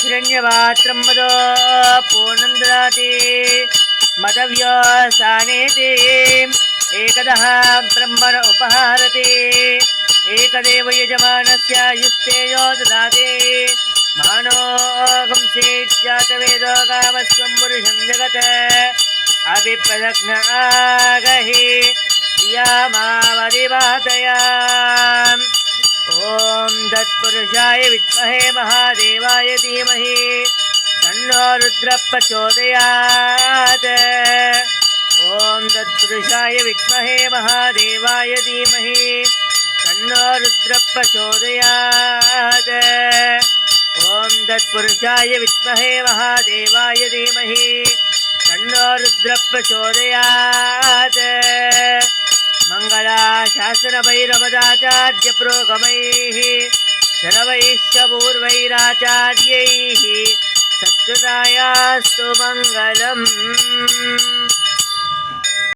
हिरण्यपात्रं मदो पूर्णं ददाति मदव्यसानेति एकदः ब्रह्मण उपहारति एकदेव यजमानस्य युष्टेयो ददाति मानोऽहंसि जातवेदो कामस्त्वं पुरुषं जगत् अभिप्रदग्नागहि श्रियामावदिवातया ॐ तत्पुरुषाय विद्महे महादेवाय धीमहि तन्नो रुद्रः प्रचोदयात् ॐ तत्पुरुषाय विद्महे महादेवाय धीमहि तन्नो रुद्रः प्रचोदयात् ॐ तत्पुरुषाय विद्महे महादेवाय धीमहि तन्नो रुद्रः प्रचोदयात् मङ्गलाशासनभैरवदाचार्य पुरोगमैः सर्वैश्च पूर्वैराचार्यैः सत्कृतायास्तु मङ्गलम्।